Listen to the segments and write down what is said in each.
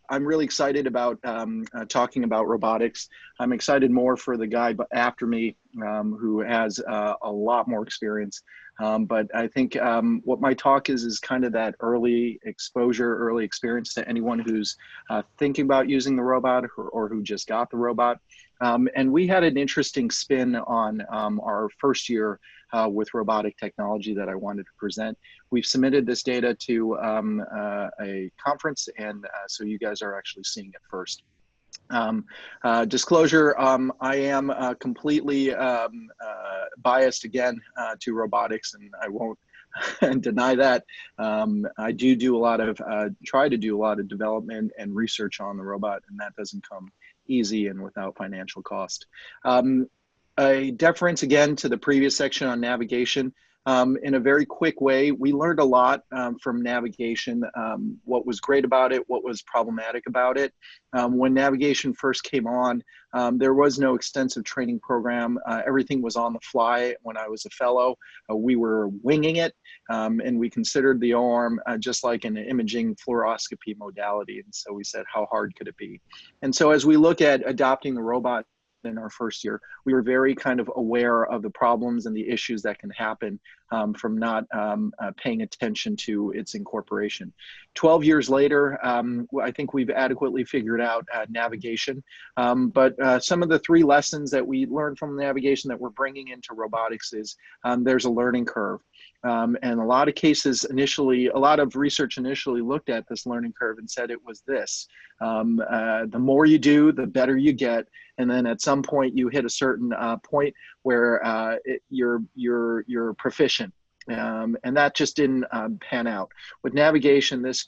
I'm really excited about talking about robotics. I'm excited more for the guy after me who has a lot more experience. But I think what my talk is kind of that early exposure, early experience to anyone who's thinking about using the robot or who just got the robot. And we had an interesting spin on our first year with robotic technology that I wanted to present. We've submitted this data to a conference, and so you guys are actually seeing it first. Disclosure, I am completely biased again to robotics, and I won't deny that. I do a lot of, try to do a lot of development and research on the robot, and that doesn't come easy and without financial cost. A deference again to the previous section on navigation. In a very quick way, we learned a lot from navigation, what was great about it, what was problematic about it. When navigation first came on, there was no extensive training program. Everything was on the fly. When I was a fellow, we were winging it, and we considered the O-arm just like an imaging fluoroscopy modality. And so we said, how hard could it be? And so as we look at adopting the robot in our first year, we were very kind of aware of the problems and the issues that can happen from not paying attention to its incorporation. 12 years later, I think we've adequately figured out navigation, but some of the three lessons that we learned from navigation that we're bringing into robotics is there's a learning curve. And a lot of cases initially, a lot of research initially looked at this learning curve and said it was this. The more you do, the better you get. And then at some point you hit a certain point where you're proficient. And that just didn't pan out. With navigation, this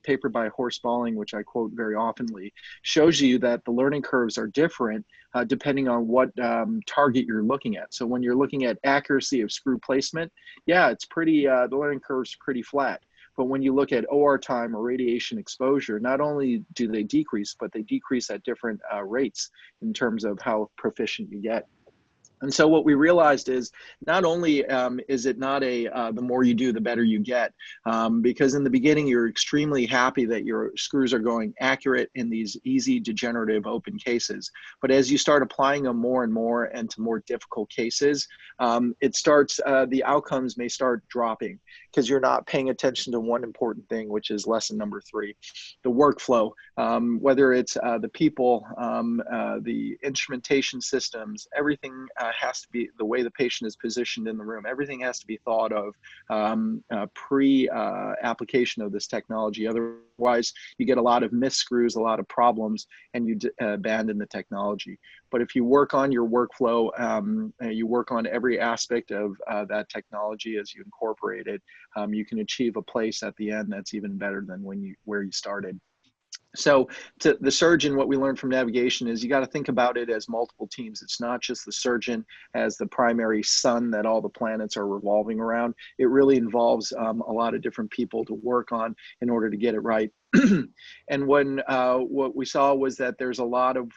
paper by Horst Balling, which I quote very oftenly, shows you that the learning curves are different depending on what target you're looking at. So when you're looking at accuracy of screw placement, yeah, it's pretty, the learning curve's pretty flat. But when you look at OR time or radiation exposure, not only do they decrease, but they decrease at different rates in terms of how proficient you get. And so what we realized is not only is it not a the more you do, the better you get, because in the beginning, you're extremely happy that your screws are going accurate in these easy degenerative open cases. But as you start applying them more and more into more difficult cases, it starts, the outcomes may start dropping because you're not paying attention to one important thing, which is lesson number 3, the workflow, whether it's the people, the instrumentation systems, everything has to be the way the patient is positioned in the room. Everything has to be thought of pre-application of this technology. Otherwise, you get a lot of missed screws, a lot of problems, and you abandon the technology. But if you work on your workflow, you work on every aspect of that technology as you incorporate it, you can achieve a place at the end that's even better than where you started. So to the surgeon, what we learned from navigation is you got to think about it as multiple teams. It's not just the surgeon as the primary sun that all the planets are revolving around. It really involves a lot of different people to work on in order to get it right. And what we saw was that there's a lot of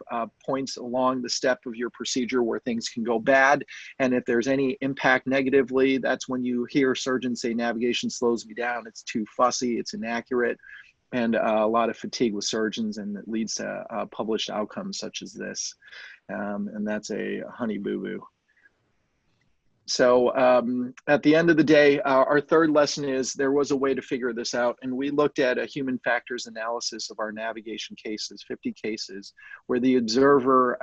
points along the step of your procedure where things can go bad. And if there's any impact negatively, that's when you hear surgeons say navigation slows me down. It's too fussy, it's inaccurate. And a lot of fatigue with surgeons, and it leads to published outcomes such as this. And that's a honey boo-boo. So at the end of the day, our third lesson is there was a way to figure this out. And we looked at a human factors analysis of our navigation cases, 50 cases, where the observer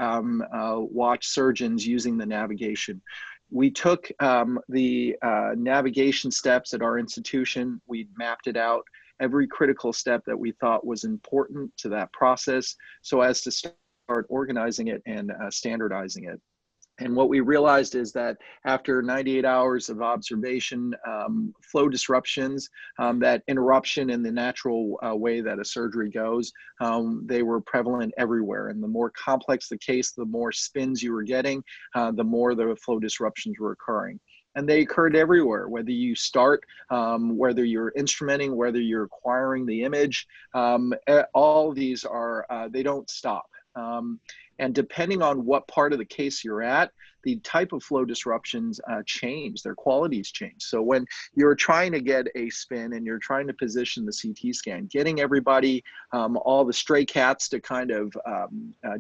watched surgeons using the navigation. We took the navigation steps at our institution, we mapped it out, every critical step that we thought was important to that process so as to start organizing it and standardizing it. And what we realized is that after 98 hours of observation, flow disruptions, that interruption in the natural way that a surgery goes, they were prevalent everywhere. And the more complex the case, the more spins you were getting, the more the flow disruptions were occurring. And they occurred everywhere, whether you start, whether you're instrumenting, whether you're acquiring the image, all of these are, they don't stop. And depending on what part of the case you're at, the type of flow disruptions change, their qualities change. So when you're trying to get a spin and you're trying to position the CT scan, getting everybody, all the stray cats to kind of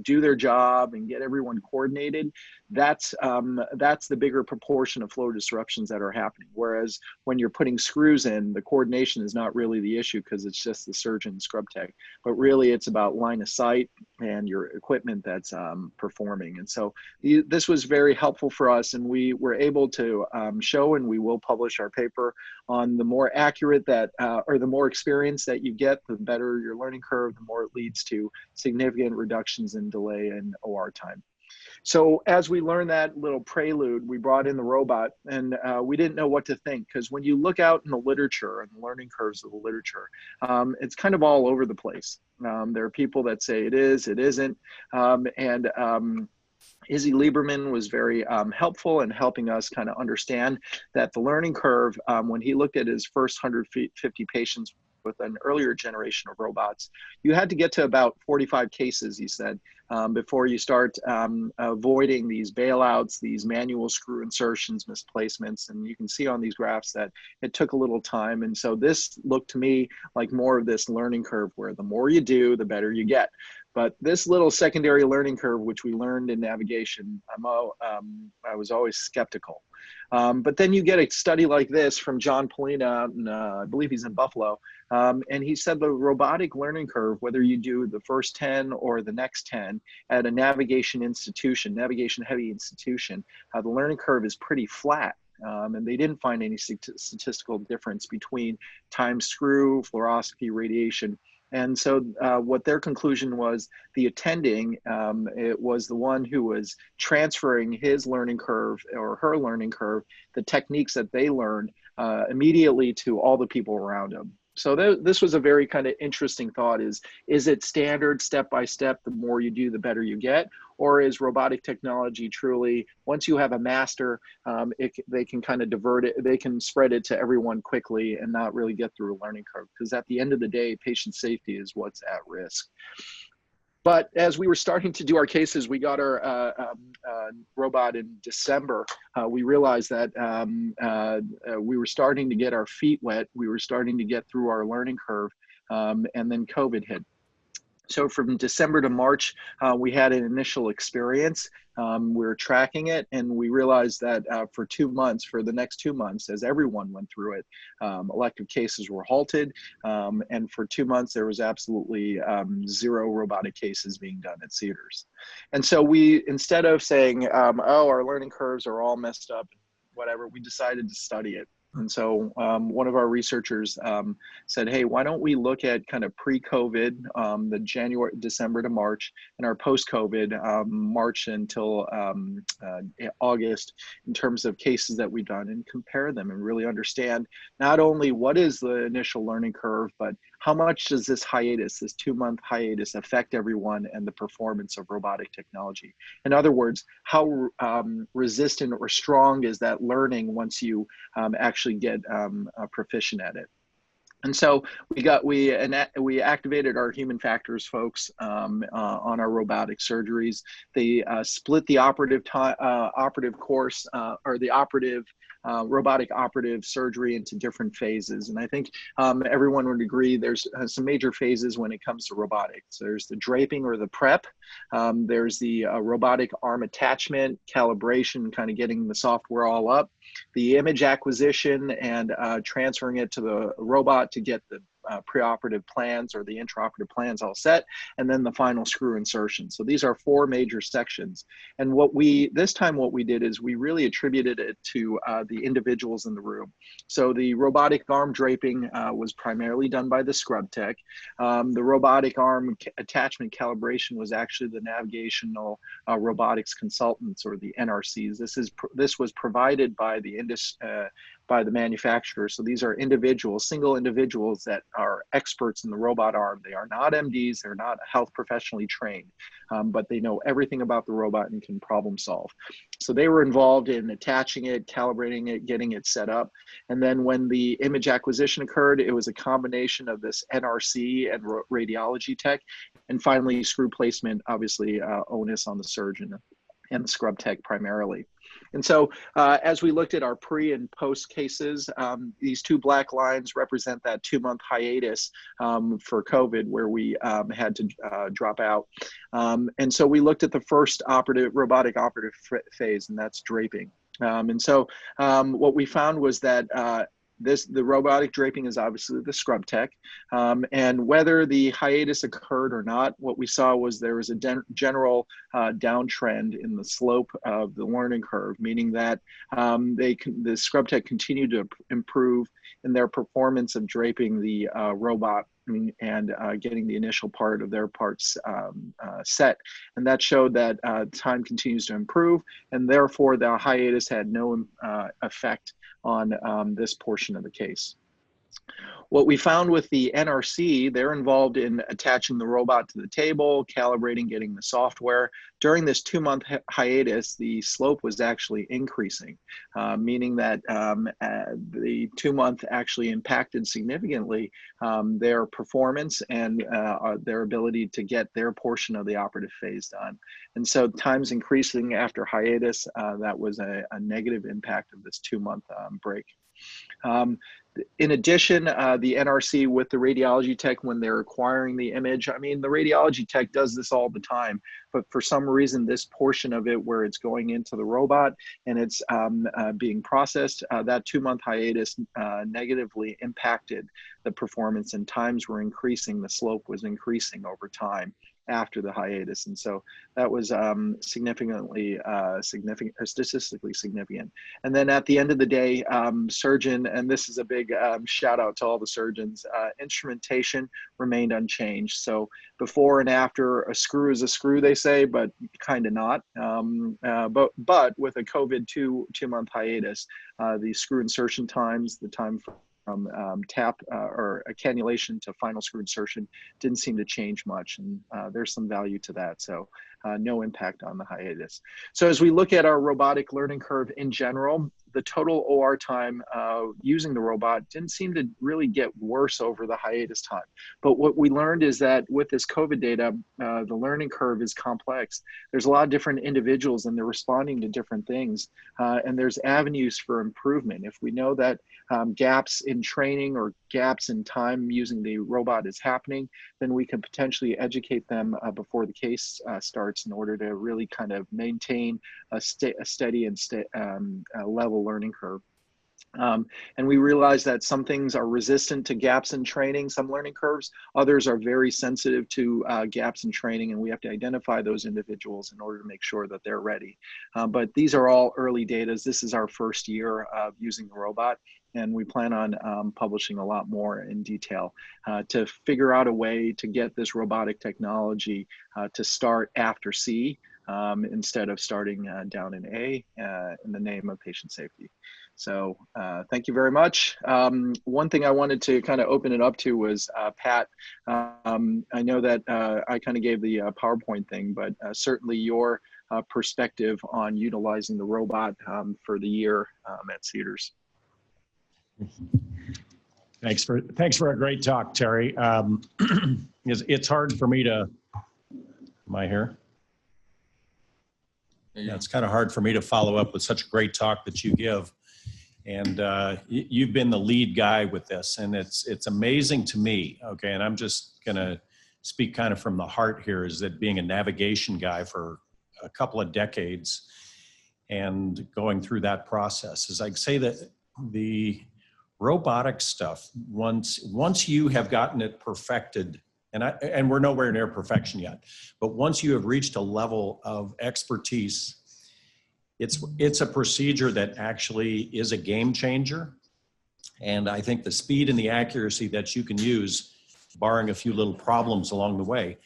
do their job and get everyone coordinated, that's the bigger proportion of flow disruptions that are happening. Whereas when you're putting screws in, the coordination is not really the issue because it's just the surgeon, scrub tech, but really it's about line of sight and your equipment that's performing. And so this was very helpful for us, and we were able to show, and we will publish our paper on the more accurate that, or the more experience that you get, the better your learning curve, the more it leads to significant reductions in delay and OR time. So as we learned that little prelude, we brought in the robot, and we didn't know what to think, because when you look out in the literature and the learning curves of the literature, it's kind of all over the place. There are people that say it is, it isn't, Izzy Lieberman was very helpful in helping us kind of understand that the learning curve, when he looked at his first 150 patients with an earlier generation of robots, you had to get to about 45 cases, he said, before you start avoiding these bailouts, these manual screw insertions, misplacements. And you can see on these graphs that it took a little time. And so this looked to me like more of this learning curve where the more you do, the better you get. But this little secondary learning curve, which we learned in navigation, I was always skeptical. But then you get a study like this from John Polina, and, I believe he's in Buffalo, and he said the robotic learning curve, whether you do the first 10 or the next 10 at a navigation institution, navigation-heavy institution, the learning curve is pretty flat. And they didn't find any statistical difference between time screw, fluoroscopy, radiation. And so what their conclusion was, the attending, it was the one who was transferring his learning curve or her learning curve, the techniques that they learned immediately to all the people around him. So this was a very kind of interesting thought, is it standard step by step, the more you do, the better you get? Or is robotic technology truly, once you have a master, they can kind of divert it, they can spread it to everyone quickly and not really get through a learning curve? Because at the end of the day, patient safety is what's at risk. But as we were starting to do our cases, we got our robot in December. We realized that we were starting to get our feet wet. We were starting to get through our learning curve, and then COVID hit. So from December to March, we had an initial experience. We were tracking it, and we realized that for 2 months, for the next 2 months, as everyone went through it, elective cases were halted. And for 2 months, there was absolutely 0 robotic cases being done at Cedars. And so we, instead of saying, oh, our learning curves are all messed up, whatever, we decided to study it. And so one of our researchers said, hey, why don't we look at kind of pre-COVID, the December to March, and our post-COVID, March until August, in terms of cases that we've done, and compare them and really understand not only what is the initial learning curve, but how much does this hiatus, this 2-month hiatus, affect everyone and the performance of robotic technology? In other words, how resistant or strong is that learning once you actually get proficient at it? And so we activated our human factors folks on our robotic surgeries. They split the operative course or the operative robotic operative surgery into different phases. And I think everyone would agree there's some major phases when it comes to robotics. There's the draping or the prep. There's the robotic arm attachment, calibration, kind of getting the software all up, the image acquisition and transferring it to the robot to get the preoperative plans or the intraoperative plans all set, and then the final screw insertion. So these are 4 major sections. And this time what we did is we really attributed it to the individuals in the room. So the robotic arm draping was primarily done by the scrub tech. The robotic arm attachment calibration was actually the navigational robotics consultants, or the NRCs. This was provided by the manufacturer. So these are individuals, single individuals that are experts in the robot arm. They are not MDs, they're not health professionally trained, but they know everything about the robot and can problem solve. So they were involved in attaching it, calibrating it, getting it set up. And then when the image acquisition occurred, it was a combination of this NRC and radiology tech. And finally, screw placement, obviously onus on the surgeon and the scrub tech primarily. And so as we looked at our pre and post cases, these two black lines represent that 2-month hiatus for COVID where we had to drop out. And so we looked at the first robotic operative phase, and that's draping. And so what we found was that the robotic draping is obviously the scrub tech, and whether the hiatus occurred or not, what we saw was there was a general downtrend in the slope of the learning curve, meaning that the scrub tech continued to improve in their performance of draping the robot and getting the initial part of their parts set. And that showed that time continues to improve, and therefore the hiatus had no effect on this portion of the case. What we found with the NRC, they're involved in attaching the robot to the table, calibrating, getting the software. During this 2-month hiatus, the slope was actually increasing, meaning that the 2-month actually impacted significantly their performance and their ability to get their portion of the operative phase done. And so time's increasing after hiatus, that was a negative impact of this 2-month break. In addition, the NRC with the radiology tech, when they're acquiring the image, I mean, the radiology tech does this all the time, but for some reason, this portion of it where it's going into the robot and it's being processed, that 2-month hiatus negatively impacted the performance, and times were increasing, the slope was increasing over time after the hiatus. And so that was statistically significant. And then at the end of the day, surgeon, and this is a big shout out to all the surgeons, instrumentation remained unchanged. So before and after, a screw is a screw, they say, but kind of not. But with a COVID 2-month hiatus, the screw insertion times, the time from tap or cannulation to final screw insertion didn't seem to change much, and there's some value to that. So no impact on the hiatus. So as we look at our robotic learning curve in general, the total OR time using the robot didn't seem to really get worse over the hiatus time. But what we learned is that with this COVID data, the learning curve is complex. There's a lot of different individuals and they're responding to different things. And there's avenues for improvement. If we know that gaps in training or gaps in time using the robot is happening, then we can potentially educate them before the case starts in order to really kind of maintain a steady and level learning curve. And we realize that some things are resistant to gaps in training, some learning curves, others are very sensitive to gaps in training, and we have to identify those individuals in order to make sure that they're ready. But these are all early data. This is our first year of using the robot, and we plan on publishing a lot more in detail to figure out a way to get this robotic technology to start after C instead of starting down in A in the name of patient safety. So thank you very much. One thing I wanted to kind of open it up to was Pat. I know that I kind of gave the PowerPoint thing, but certainly your perspective on utilizing the robot for the year at Cedars. Thanks for a great talk, Terry. It's hard for me to, am I here? Yeah, it's kind of hard for me to follow up with such a great talk that you give. And you've been the lead guy with this, and it's amazing to me, okay, and I'm just gonna speak kind of from the heart here, is that being a navigation guy for a couple of decades and going through that process is, I'd say that the robotic stuff, once you have gotten it perfected, and we're nowhere near perfection yet, but once you have reached a level of expertise, it's a procedure that actually is a game changer. And I think the speed and the accuracy that you can use, barring a few little problems along the way,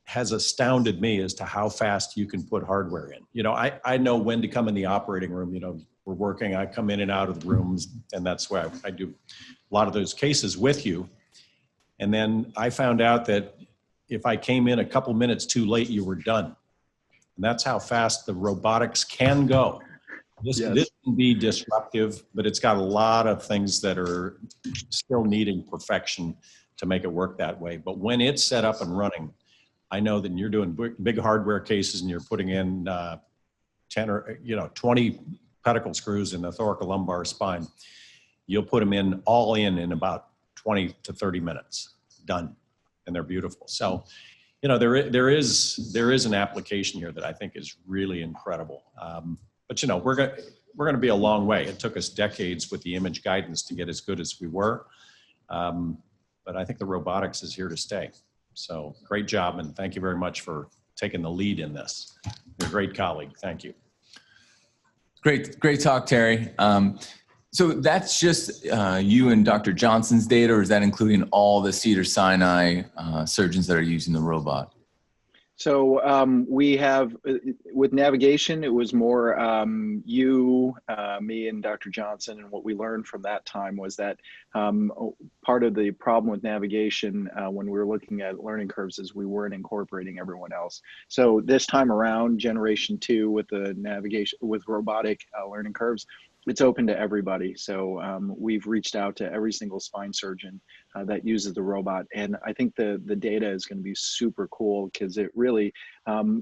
has astounded me as to how fast you can put hardware in. You know, I know when to come in the operating room. You know, we're working, I come in and out of the rooms, and that's why I do a lot of those cases with you. And then I found out that if I came in a couple minutes too late, you were done. And that's how fast the robotics can go. This can be disruptive, but it's got a lot of things that are still needing perfection to make it work that way. But when it's set up and running, I know that you're doing big hardware cases and you're putting in 10 or 20 pedicle screws in the thoracolumbar spine. You'll put them in all in about 20 to 30 minutes, done, and they're beautiful. So, you know, there is an application here that I think is really incredible. But you know, we're going to be a long way. It took us decades with the image guidance to get as good as we were. But I think the robotics is here to stay. So great job, and thank you very much for taking the lead in this. You're a great colleague. Thank you. Great talk, Terry. So that's just you and Dr. Johnson's data, or is that including all the Cedars Sinai surgeons that are using the robot? So we have, with navigation, it was more you, me, and Dr. Johnson. And what we learned from that time was that part of the problem with navigation when we were looking at learning curves is we weren't incorporating everyone else. So this time around, generation 2 with the navigation, with robotic learning curves, it's open to everybody. So we've reached out to every single spine surgeon that uses the robot. And I think the data is going to be super cool because it really,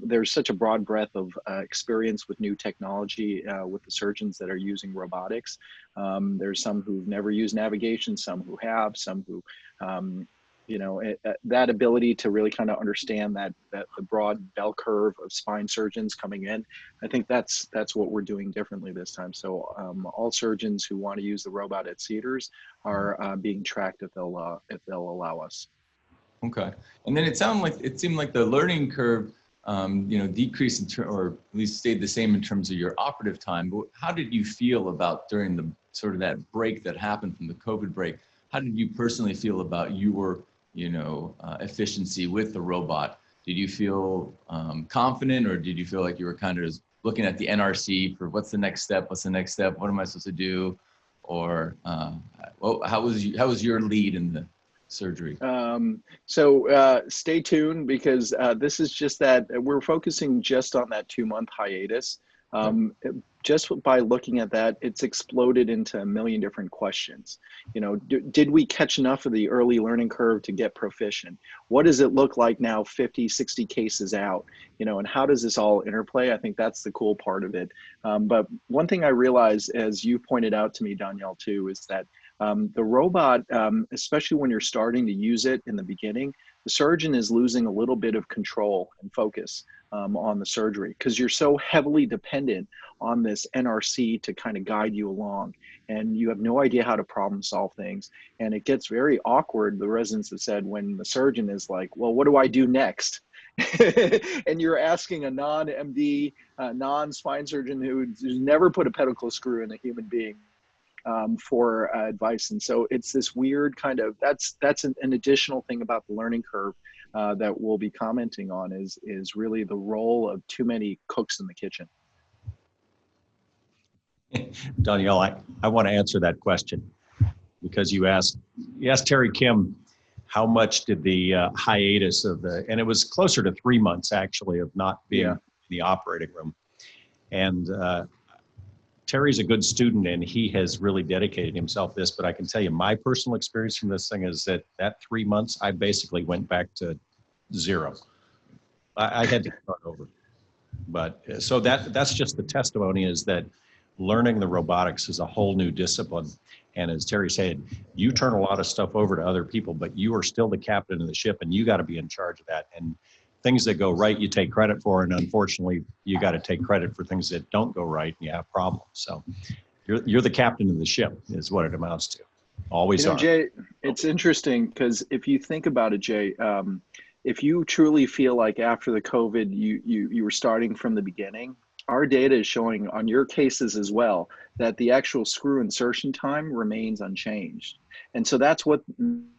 there's such a broad breadth of experience with new technology with the surgeons that are using robotics. There's some who've never used navigation, some who have, some who, you know, that ability to really kind of understand that the broad bell curve of spine surgeons coming in, I think that's what we're doing differently this time. So all surgeons who want to use the robot at Cedars are being tracked if they'll allow us. Okay, and then it seemed like the learning curve, you know, decreased or at least stayed the same in terms of your operative time. But how did you feel about during the sort of that break that happened from the COVID break? How did you personally feel about your efficiency with the robot? Did you feel confident, or did you feel like you were kind of looking at the NRC for what's the next step? What's the next step? What am I supposed to do? Or well, how was your lead in the surgery? So stay tuned, because this is just that we're focusing just on that 2-month hiatus. Just by looking at that, it's exploded into a million different questions. You know, did we catch enough of the early learning curve to get proficient? What does it look like now 50, 60 cases out? You know, and how does this all interplay? I think that's the cool part of it. But one thing I realized, as you pointed out to me, Danielle, too, is that the robot, especially when you're starting to use it in the beginning, the surgeon is losing a little bit of control and focus on the surgery, because you're so heavily dependent on this NRC to kind of guide you along, and you have no idea how to problem solve things. And it gets very awkward, the residents have said, when the surgeon is like, well, what do I do next? And you're asking a non-MD, non-spine surgeon who's never put a pedicle screw in a human being for advice. And so it's this weird kind of, that's an additional thing about the learning curve that we'll be commenting on, is really the role of too many cooks in the kitchen. Danielle, I want to answer that question, because you asked Terry Kim, how much did the hiatus of and it was closer to 3 months actually of not being in the operating room. And Terry's a good student, and he has really dedicated himself to this, but I can tell you my personal experience from this thing is that 3 months, I basically went back to zero. I had to start over. But so that's just the testimony, is that learning the robotics is a whole new discipline. And as Terry said, you turn a lot of stuff over to other people, but you are still the captain of the ship, and you got to be in charge of that. And things that go right, you take credit for, and unfortunately, you got to take credit for things that don't go right, and you have problems. So you're the captain of the ship, is what it amounts to. Always are. Jay, it's interesting, because if you think about it, Jay, if you truly feel like after the COVID, you were starting from the beginning, our data is showing on your cases as well that the actual screw insertion time remains unchanged. And so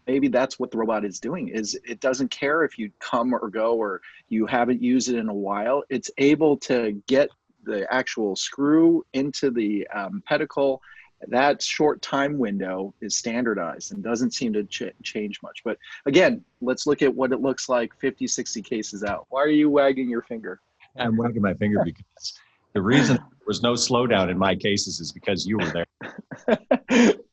maybe that's what the robot is doing, is it doesn't care if you come or go or you haven't used it in a while. It's able to get the actual screw into the pedicle. That short time window is standardized and doesn't seem to change much. But again, let's look at what it looks like 50, 60 cases out. Why are you wagging your finger? I'm wagging my finger because the reason there was no slowdown in my cases is because you were there.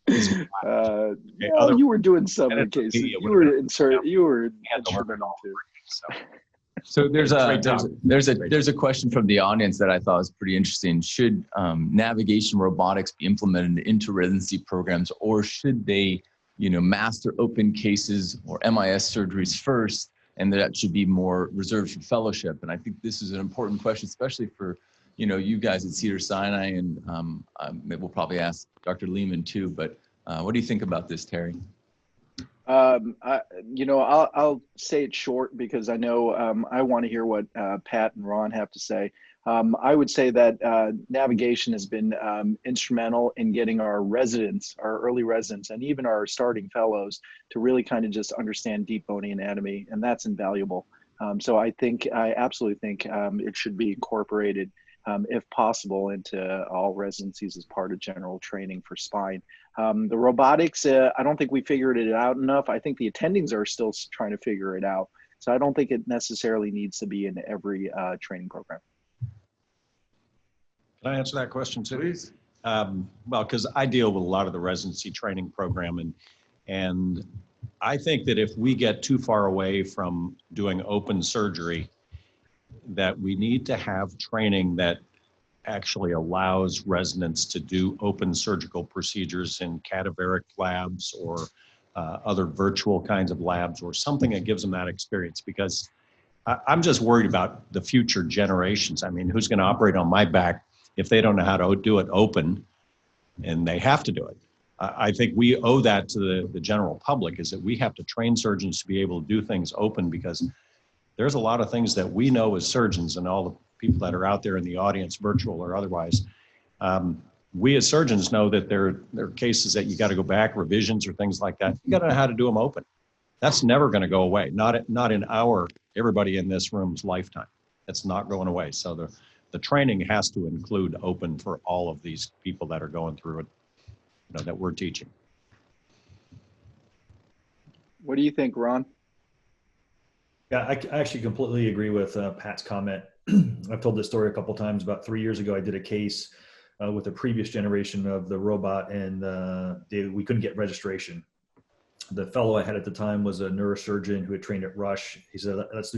You were doing some cases. You were instrumental too. So. So there's a question from the audience that I thought was pretty interesting. Should navigation robotics be implemented into residency programs, or should they, master open cases or MIS surgeries first, and that should be more reserved for fellowship? And I think this is an important question, especially for you guys at Cedars Sinai, and maybe we'll probably ask Dr. Lehman too. But what do you think about this, Terry? I'll say it short because I know I want to hear what Pat and Ron have to say. I would say that navigation has been instrumental in getting our residents, our early residents, and even our starting fellows to really kind of just understand deep bony anatomy, and that's invaluable. So I absolutely think it should be incorporated, if possible, into all residencies as part of general training for spine. The robotics, I don't think we figured it out enough. I think the attendings are still trying to figure it out. So I don't think it necessarily needs to be in every training program. Can I answer that question too? Please. Well, because I deal with a lot of the residency training program, and I think that if we get too far away from doing open surgery, that we need to have training that actually allows residents to do open surgical procedures in cadaveric labs or other virtual kinds of labs, or something that gives them that experience. Because I'm just worried about the future generations. I mean, who's going to operate on my back if they don't know how to do it open and they have to do it? I think we owe that to the general public, is that we have to train surgeons to be able to do things open, because there's a lot of things that we know as surgeons, and all the people that are out there in the audience, virtual or otherwise, we as surgeons know that there are cases that you got to go back, revisions or things like that. You got to know how to do them open. That's never going to go away. Not in everybody in this room's lifetime. It's not going away. So the training has to include open for all of these people that are going through it, that we're teaching. What do you think, Ron? Yeah, I actually completely agree with Pat's comment. I've told this story a couple of times. About 3 years ago, I did a case with a previous generation of the robot, and we couldn't get registration. The fellow I had at the time was a neurosurgeon who had trained at Rush. He said, let's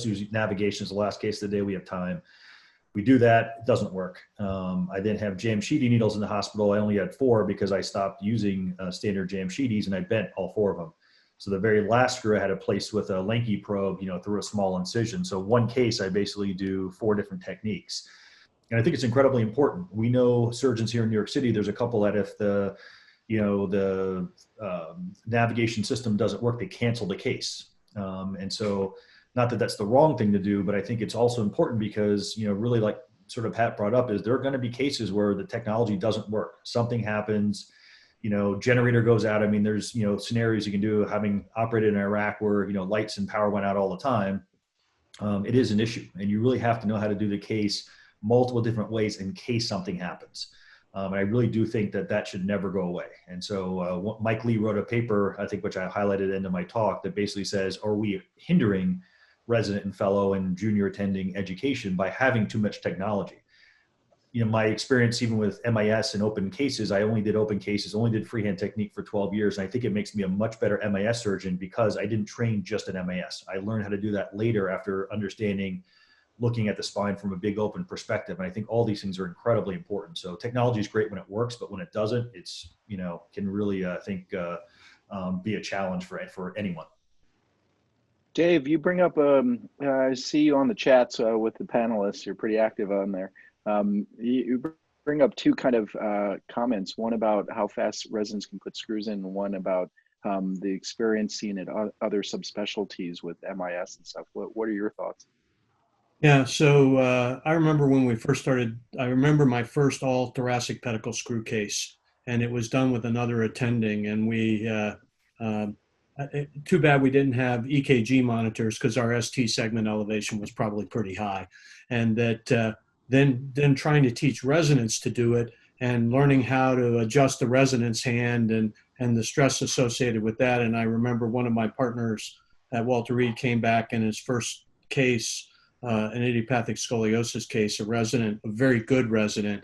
use navigation as the last case of the day. We have time. We do that. It doesn't work. I then have jamsheedy needles in the hospital. I only had 4 because I stopped using standard jamsheedies, and I bent all 4 of them. So the very last screw I had to place with a Lanky probe, through a small incision. So one case, I basically do 4 different techniques. And I think it's incredibly important. We know surgeons here in New York City, there's a couple that if the navigation system doesn't work, they cancel the case. And so not that that's the wrong thing to do, but I think it's also important because, really like sort of Pat brought up, is there are going to be cases where the technology doesn't work. Something happens. Generator goes out. I mean, there's, scenarios you can do, having operated in Iraq where, lights and power went out all the time. It is an issue, and you really have to know how to do the case multiple different ways in case something happens. And I really do think that should never go away. And so Mike Lee wrote a paper, I think, which I highlighted into my talk, that basically says, are we hindering resident and fellow and junior attending education by having too much technology? My experience even with MIS and open cases, I only did open cases, only did freehand technique for 12 years. And I think it makes me a much better MIS surgeon because I didn't train just in MIS. I learned how to do that later after understanding, looking at the spine from a big open perspective. And I think all these things are incredibly important. So technology is great when it works, but when it doesn't, it's, can really, I think, be a challenge for anyone. Dave, you bring up, I see you on the chats with the panelists. You're pretty active on there. You bring up 2 kind of comments, one about how fast residents can put screws in, and one about the experience seen at other subspecialties with MIS and stuff. What are your thoughts? Yeah, so I remember when we first started, I remember my first all thoracic pedicle screw case, and it was done with another attending, and we, too bad we didn't have EKG monitors because our ST segment elevation was probably pretty high, and that then trying to teach residents to do it and learning how to adjust the resident's hand and the stress associated with that. And I remember one of my partners at Walter Reed came back in his first case, an idiopathic scoliosis case, a very good resident,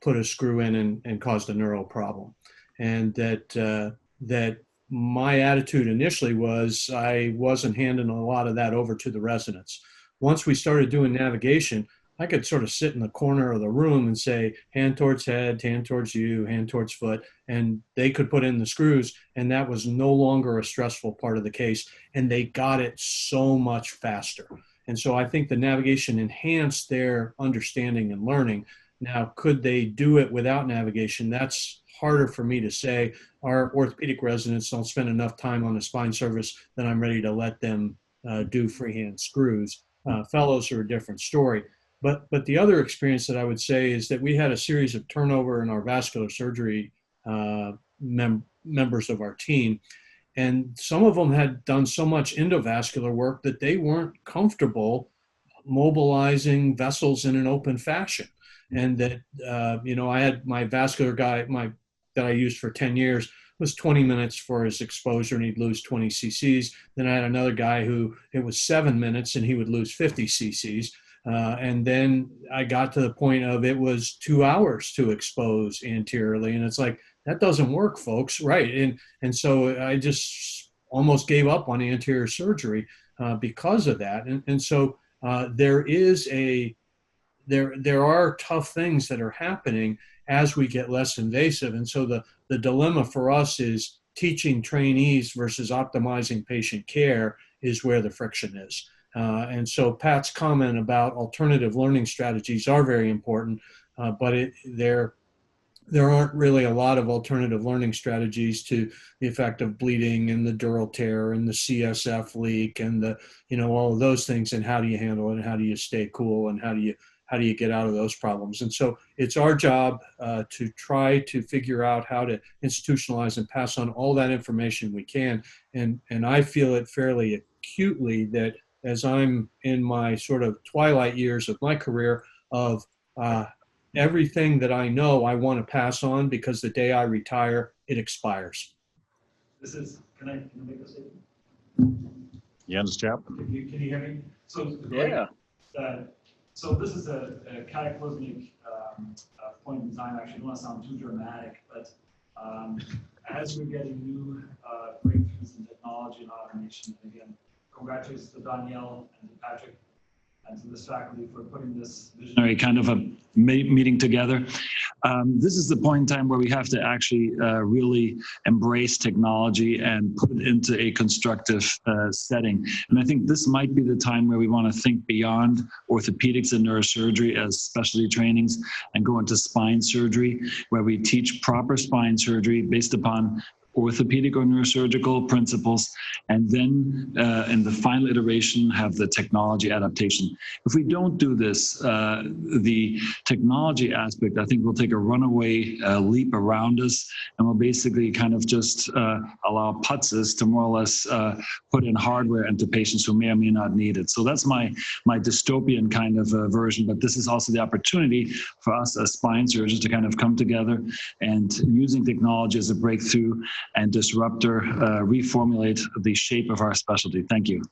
put a screw in and caused a neural problem. And that my attitude initially was I wasn't handing a lot of that over to the residents. Once we started doing navigation, I could sort of sit in the corner of the room and say, hand towards head, hand towards you, hand towards foot, and they could put in the screws, and that was no longer a stressful part of the case, and they got it so much faster. And so I think the navigation enhanced their understanding and learning. Now, could they do it without navigation? That's harder for me to say. Our orthopedic residents don't spend enough time on the spine surface that I'm ready to let them do freehand screws. Fellows are a different story. But the other experience that I would say is that we had a series of turnover in our vascular surgery members of our team. And some of them had done so much endovascular work that they weren't comfortable mobilizing vessels in an open fashion. And that, I had my vascular guy, that I used for 10 years, was 20 minutes for his exposure and he'd lose 20 cc's. Then I had another guy who it was 7 minutes and he would lose 50 cc's. And then I got to the point of it was 2 hours to expose anteriorly. And it's like, that doesn't work, folks. Right. And so I just almost gave up on anterior surgery because of that. And so there are tough things that are happening as we get less invasive. And so the dilemma for us is teaching trainees versus optimizing patient care is where the friction is. And so Pat's comment about alternative learning strategies are very important, but there aren't really a lot of alternative learning strategies to the effect of bleeding and the dural tear and the CSF leak and all of those things. And how do you handle it? And how do you stay cool? And how do you get out of those problems? And so it's our job to try to figure out how to institutionalize and pass on all that information we can. And I feel it fairly acutely that as I'm in my sort of twilight years of my career of everything that I know I want to pass on, because the day I retire, it expires. Can I make this statement? Jens Chapter. Can you hear me? So, Yeah. So this is a cataclysmic point in time. Actually, I don't want to sound too dramatic, but as we're getting new breakthroughs in technology and automation, again, congratulations to Danielle and to Patrick and to this faculty for putting this visionary kind of a meeting together. This is the point in time where we have to actually really embrace technology and put it into a constructive setting. And I think this might be the time where we want to think beyond orthopedics and neurosurgery as specialty trainings and go into spine surgery, where we teach proper spine surgery based upon orthopedic or neurosurgical principles, and then in the final iteration have the technology adaptation. If we don't do this, the technology aspect, I think, will take a runaway leap around us, and will basically kind of just allow putzes to more or less put in hardware into patients who may or may not need it. So that's my dystopian kind of version, but this is also the opportunity for us as spine surgeons to kind of come together and using technology as a breakthrough and disruptor, reformulate the shape of our specialty. Thank you.